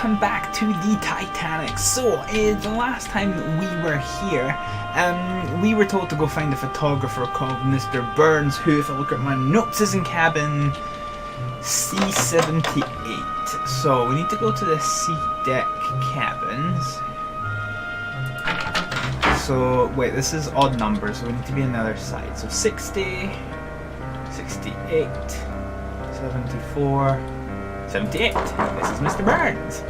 welcome back to the Titanic. So, the last time that we were here, we were told to go find a photographer called Mr. Burns, who, if I look at my notes, is in cabin C78. So, we need to go to the C-deck cabins. So, wait, this is odd numbers, so we need to be on the other side. So, 60, 68, 74... 78. This is Mr. Burns.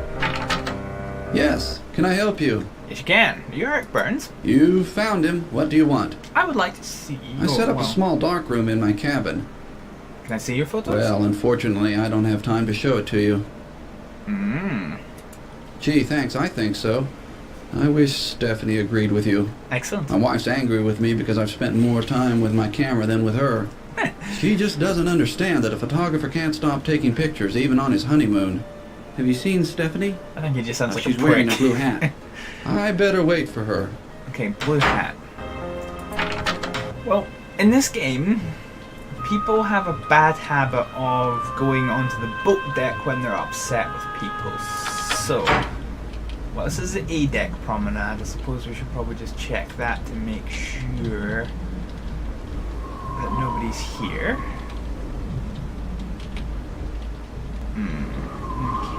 Yes. Can I help you? Yes, you can. You're Eric Burns. You found him. What do you want? I would like to see... I set up a small darkroom in my cabin. Can I see your photos? Well, unfortunately, I don't have time to show it to you. Gee, thanks. I think so. I wish Stephanie agreed with you. Excellent. My wife's angry with me because I've spent more time with my camera than with her. She just doesn't understand that a photographer can't stop taking pictures, even on his honeymoon. Have you seen Stephanie? I think he just sounds like she's a prick. wearing a blue hat. I better wait for her. Okay, blue hat. Well, in this game, people have a bad habit of going onto the boat deck when they're upset with people. So, well, this is the A deck promenade. I suppose we should probably just check that to make sure that nobody's here. Okay.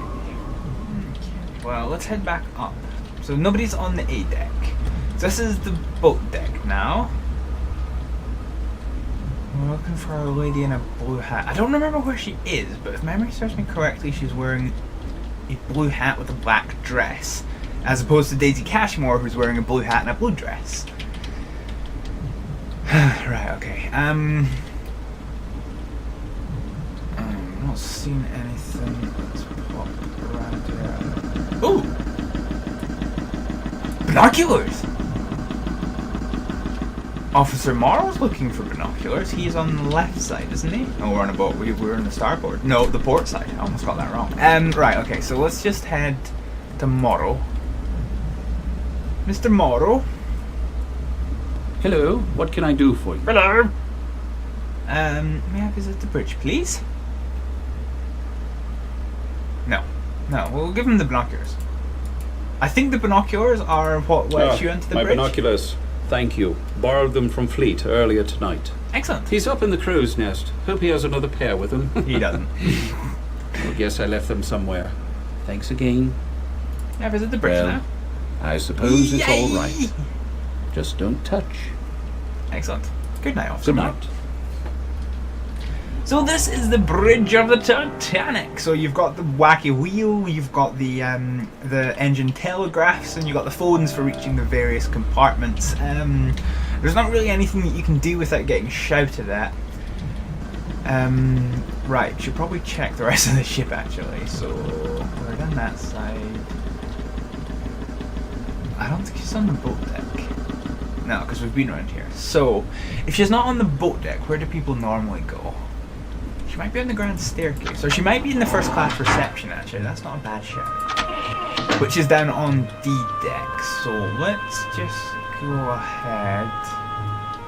Well, let's head back up. So nobody's on the A deck. So this is the boat deck now. We're looking for a lady in a blue hat. I don't remember where she is, but if memory serves me correctly, she's wearing a blue hat with a black dress, as opposed to Daisy Cashmore, who's wearing a blue hat and a blue dress. Right, okay. I'm not seeing anything that's popped around here. Ooh! Binoculars! Officer Morrow's looking for binoculars. He's on the left side, isn't he? Oh, we're on a boat. We're on the starboard. No, the port side. I almost got that wrong. Right, okay, so let's just head to Morrow. Mr. Morrow? Hello, what can I do for you? Hello. May I visit the bridge, please? No, we'll give him the binoculars. I think the binoculars are what lets you into the my bridge. My binoculars, thank you. Borrowed them from Fleet earlier tonight. Excellent. He's up in the crow's nest. Hope he has another pair with him. He doesn't. I guess I left them somewhere. Thanks again. May I visit the bridge now? I suppose it's Yay! all right. Just don't touch. Excellent. Good night, Officer. Good night. So this is the bridge of the Titanic. So you've got the wacky wheel, you've got the engine telegraphs, and you've got the phones for reaching the various compartments. There's not really anything that you can do without getting shouted at. Right, should probably check the rest of the ship actually. So we're on that side. I don't think she's on the boat deck. No, because we've been around here. So, if she's not on the boat deck, where do people normally go? She might be on the grand staircase, or she might be in the first class reception actually. That's not a bad shout. Which is down on D deck. So let's just go ahead.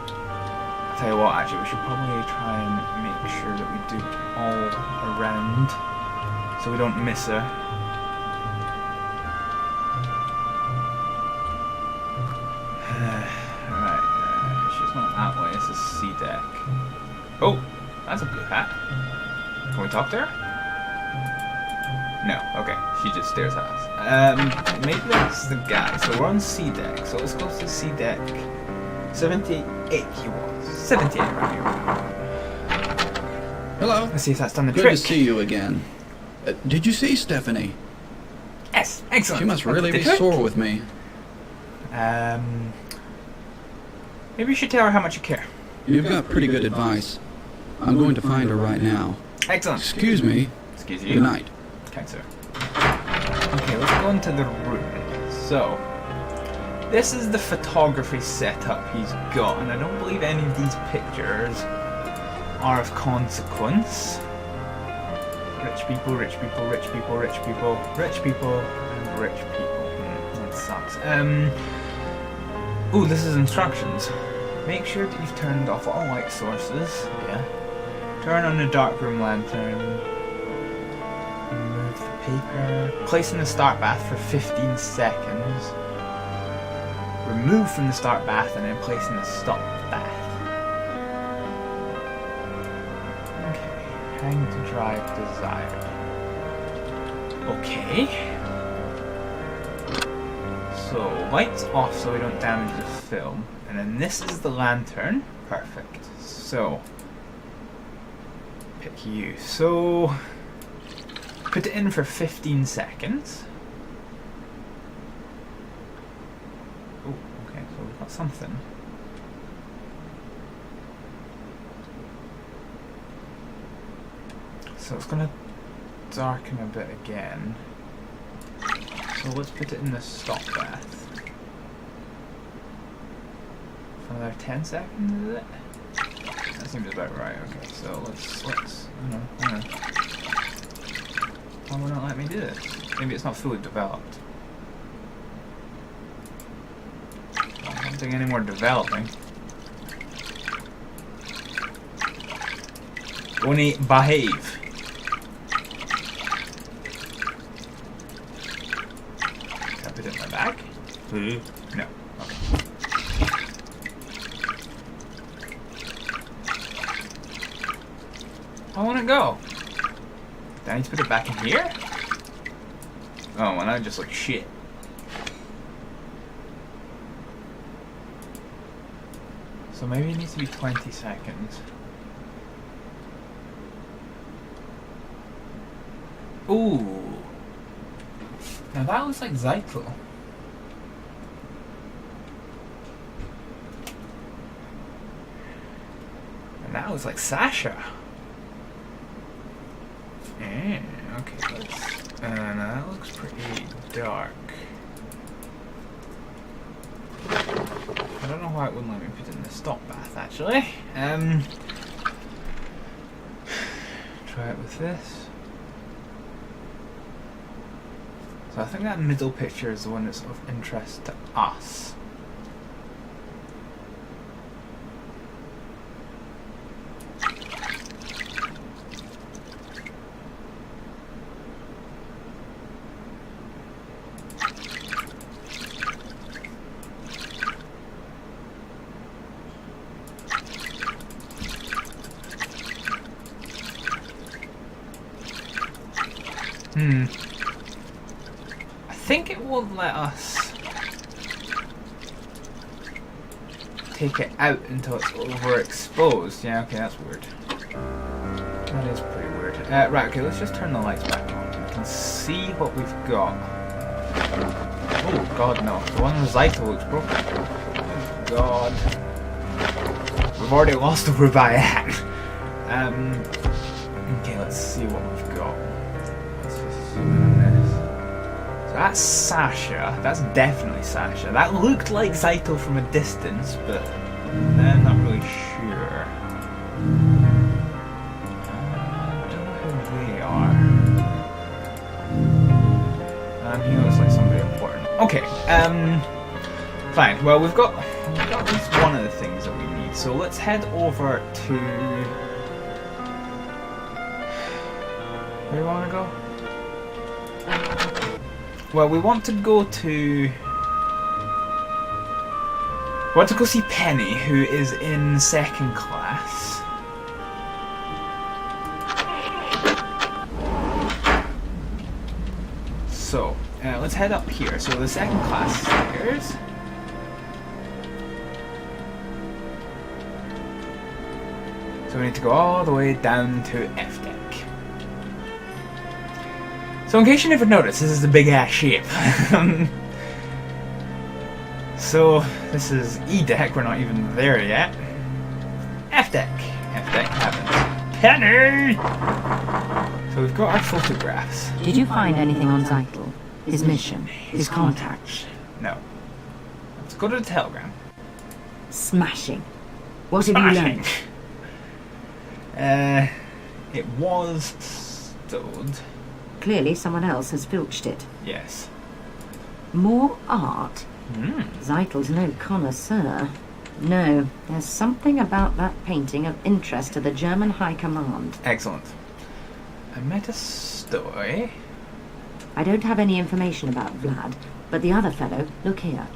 I'll tell you what, actually, we should probably try and make sure that we do all around, so we don't miss her. That way, it's a C deck. Oh, that's a blue hat. Can we talk to her? No, okay. She just stares at us. Maybe that's the guy. So we're on C deck. So let's go to C deck. 78 he was. 78 right here. Hello. Let's see if that's done the Good trick. to see you again. Did you see Stephanie? Yes, excellent. She must really be sore with me. Maybe you should tell her how much you care. You've got pretty good advice. I'm going to find her right now. Excellent. Excuse me. Excuse you. Good night. Okay, sir. Okay, let's go into the room. So, this is the photography setup he's got, and I don't believe any of these pictures are of consequence. Rich people, rich people, rich people, rich people, rich people, and rich people. That sucks. Ooh, this is instructions. Make sure that you've turned off all light sources. Yeah. Turn on the darkroom lantern. Remove the paper. Place in the start bath for 15 seconds. Remove from the start bath and then place in the stop bath. Okay. Hang to dry if desired. Okay. So, lights off so we don't damage the film. And then this is the lantern. Perfect. So, pick you. So, put it in for 15 seconds. Oh, okay, so we've got something. So it's gonna darken a bit again. So let's put it in the stop bath. For another 10 seconds, is it? That seems about right. Okay, so let's. Why will not let me do this? Maybe it's not fully developed. I'm not doing any more developing. Only behave. Can I put it in my bag? No. Okay. I want to go. Do I need to put it back in here? Oh, and I just look shit. So maybe it needs to be 20 seconds. Ooh. Now that looks like Zytel. And that looks like Sasha. Yeah, okay, let's, now that looks pretty dark. I don't know why it wouldn't let me put it in the stop bath, actually. Try it with this. So I think that middle picture is the one that's of interest to us. I think it won't let us take it out until it's overexposed. Yeah, okay, that's weird. That is pretty weird. Right, okay, let's just turn the lights back on. We can see what we've got. Oh, God, no. The one with Zytel looks broken. Oh, God. We've already lost over by that. Okay, let's see what we've got. Let's just zoom in on this. So that's Sasha. That's definitely Sasha. That looked like Zytel from a distance, but I'm not really sure. I don't know who they are. He looks like somebody important. Okay, fine. Well, we've got at least one of the things that we need. So let's head over to... Where do we want to go? Well, we want to go to... We want to go see Penny, who is in second class. So, let's head up here. So the second class stairs. So we need to go all the way down to F deck. So in case you never noticed, this is the big ass ship. So this is E deck, we're not even there yet. F deck. F deck happens. Penny! So we've got our photographs. Did you find anything on Zytel? His mission? His contacts? No. Let's go to the telegram. Smashing. What have you learned? It was stowed. Clearly someone else has filched it. Yes. More art? Zytel's no connoisseur. No, there's something about that painting of interest to the German High Command. Excellent. I met a story. I don't have any information about Vlad, but the other fellow, look here.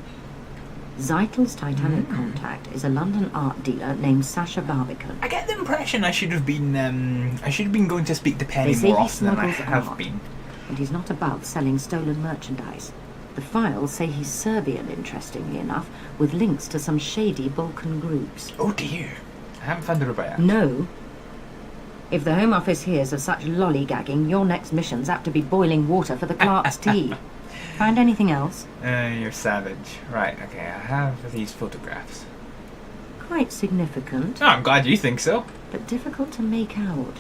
Zeitel's Titanic contact is a London art dealer named Sasha Barbican. I get the impression I should have been going to speak to Penny They say more he often than I smuggles have art, been. and he's not above selling stolen merchandise. The files say he's Serbian, interestingly enough, with links to some shady Balkan groups. Oh dear. I haven't found the yet. No. If the Home Office hears of such lollygagging, your next mission's apt to be boiling water for the clerk's tea. Find anything else? You're savage. Right, okay, I have these photographs. Quite significant, Oh, I'm glad you think so. but difficult to make out.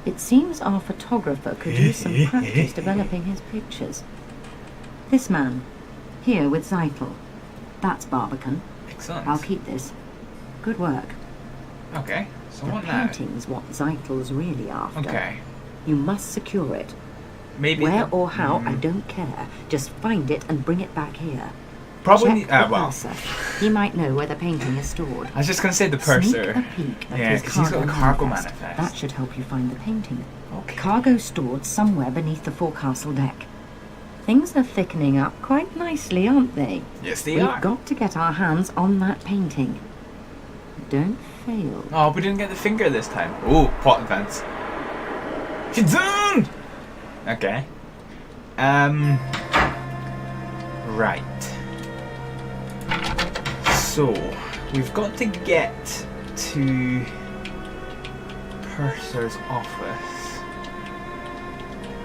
It seems our photographer could use some practice developing his pictures. This man, here with Zeitel. That's Barbican. Excellent. I'll keep this. Good work. Okay, so The what now? painting's what Zeitel's really after. Okay. You must secure it. Maybe Where or how, I don't care. Just find it and bring it back here. probably Check the well. purser. He might know where the painting is stored. I was just gonna say the Sneak purser. a peek at Yeah, his 'cause he's got a cargo manifest. That should help you find the painting. Okay. Cargo stored somewhere beneath the forecastle deck. Things are thickening up quite nicely, aren't they? Yes, they We've are. got to get our hands on that painting. Don't fail. Oh, we didn't get the finger this time. Oh, plot advance. She's done! Okay. Right. So, we've got to get to Purser's office.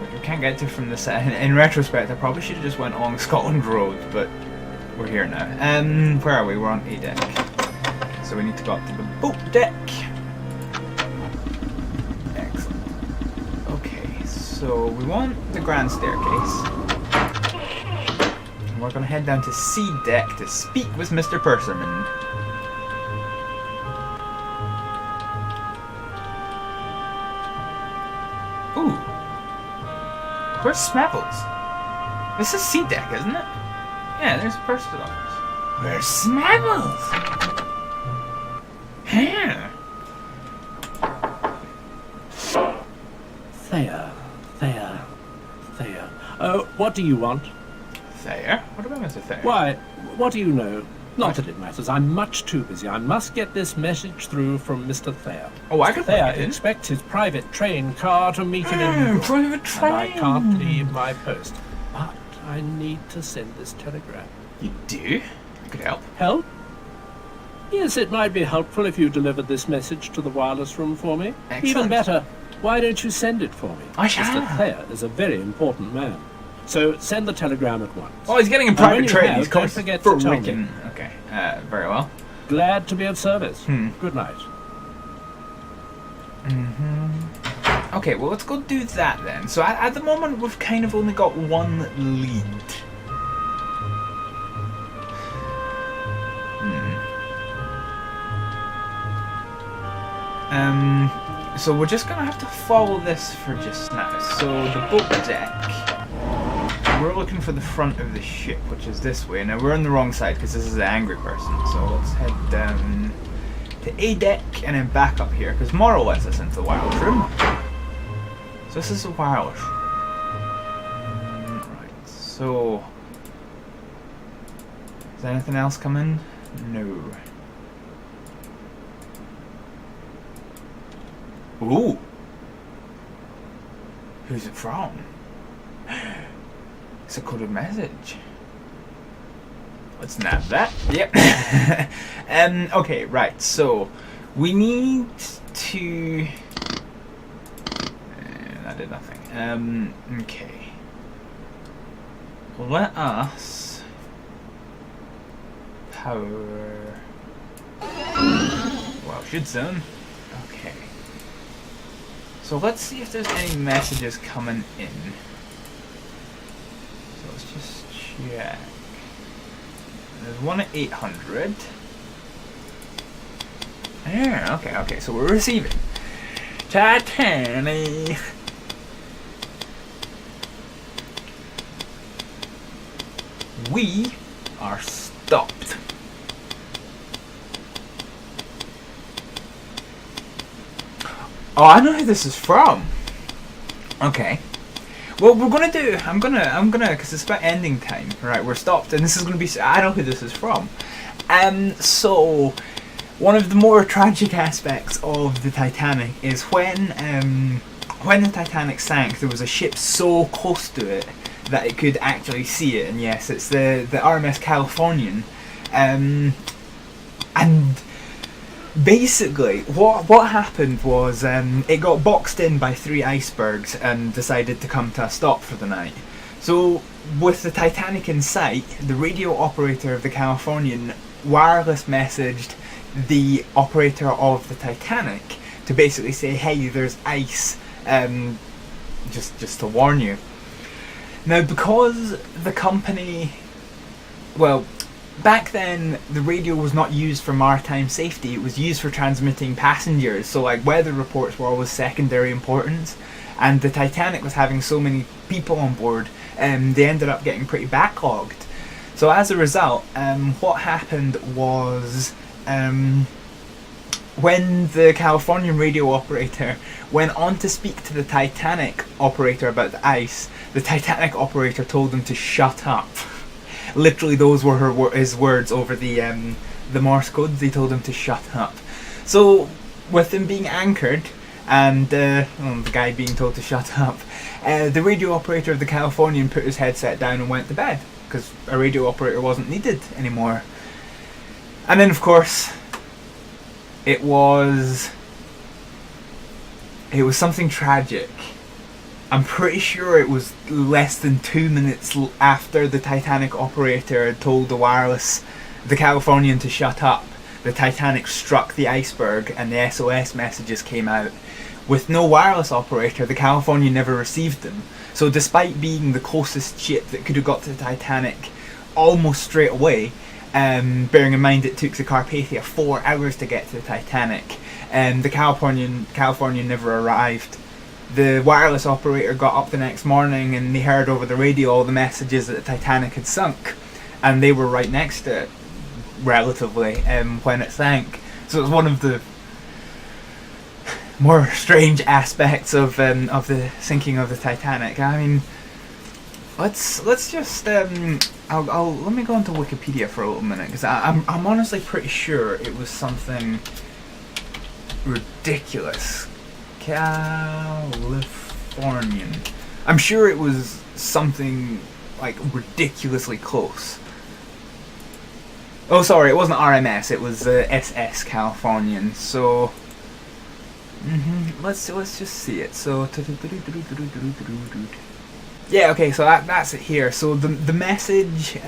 But we can't get to from the set. In retrospect, I probably should have just went along Scotland Road, but we're here now. Where are we? We're on A deck. So we need to go up to the boat deck. Excellent. Okay, so we want the grand staircase. And we're going to head down to C deck to speak with Mr. Purserman. Ooh. Where's Smebbles? This is C deck, isn't it? Yeah, there's Purser's office. Where's Smebbles? Here. Thea. What do you want? Thayer? What about Mr. Thayer? Why, what do you know? Not that it matters. I'm much too busy. I must get this message through from Mr. Thayer. Oh, I could Thayer bring it in. expects his private train car to meet him in Private train. and I can't leave my post. But I need to send this telegram. You do? I could help. Help? Yes, it might be helpful if you delivered this message to the wireless room for me. Excellent. Even better, why don't you send it for me? I shall. Mr. Thayer is a very important man. So send the telegram at once. Oh, he's getting a And when private you train. have, He's coming don't forget for to tell me. Wigan. Okay, very well. Glad to be of service. Good night. Okay, well, let's go do that then. So at the moment, we've kind of only got one lead. So we're just gonna have to follow this for just now. So the boat deck, we're looking for the front of the ship, which is this way. Now we're on the wrong side because this is the angry person. So let's head down to A deck and then back up here because Morrow lets us into the wireless room. So this is the wireless room. Right, so is anything else coming? No. Ooh. Who's it from? It's a coded message. Let's nab that. Yep. Okay, right. So we need to. That did nothing. Okay. Let us power. Well, should soon. Okay. So let's see if there's any messages coming in. So let's just check. There's one at 800. Yeah, okay, so we're receiving. Titanic. We are stopped. Oh, I know who this is from. Okay. Well, we're gonna do. I'm gonna, because it's about ending time. Right, we're stopped, and this is gonna be. I know who this is from. So one of the more tragic aspects of the Titanic is when the Titanic sank, there was a ship so close to it that it could actually see it, and yes, it's the RMS Californian, and basically what happened was it got boxed in by 3 icebergs and decided to come to a stop for the night. So with the Titanic in sight, the radio operator of the Californian wireless messaged the operator of the Titanic to basically say, hey, there's ice, just to warn you. Now, because the company, well, back then the radio was not used for maritime safety, it was used for transmitting passengers, so like weather reports were always secondary importance, and the Titanic was having so many people on board, they ended up getting pretty backlogged. So as a result, what happened was, when the Californian radio operator went on to speak to the Titanic operator about the ice, the Titanic operator told him to shut up. Literally, those were his words over the Morse codes. He told him to shut up. So, with him being anchored and the guy being told to shut up, the radio operator of the Californian put his headset down and went to bed because a radio operator wasn't needed anymore. And then, of course, it was something tragic. I'm pretty sure it was less than 2 minutes after the Titanic operator had told the Californian to shut up. The Titanic struck the iceberg and the SOS messages came out. With no wireless operator, the Californian never received them. So despite being the closest ship that could have got to the Titanic almost straight away, bearing in mind it took the Carpathia 4 hours to get to the Titanic, the Californian never arrived. The wireless operator got up the next morning and they heard over the radio all the messages that the Titanic had sunk, and they were right next to it, relatively, when it sank. So it was one of the more strange aspects of the sinking of the Titanic. I mean, let's just let me go into Wikipedia for a little minute, because I'm honestly pretty sure it was something ridiculous. Californian. I'm sure it was something like ridiculously close. Oh, sorry, it wasn't RMS. It was SS Californian. So, let's just see it. So, yeah, okay. So that's it here. So the message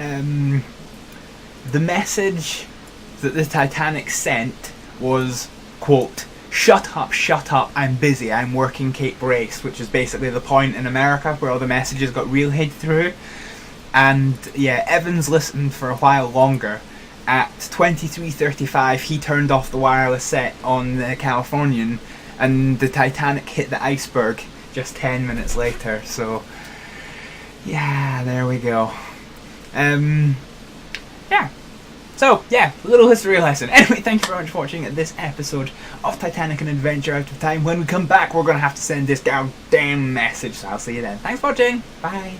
that the Titanic sent was, quote, shut up, I'm busy, I'm working Cape Race, which is basically the point in America where all the messages got relayed through. And yeah, Evans listened for a while longer. At 23:35 he turned off the wireless set on the Californian, and the Titanic hit the iceberg just 10 minutes later. So yeah, there we go. Yeah. So, yeah, a little history lesson. Anyway, thank you very much for watching this episode of Titanic, an Adventure Out of Time. When we come back, we're going to have to send this goddamn message, so I'll see you then. Thanks for watching. Bye.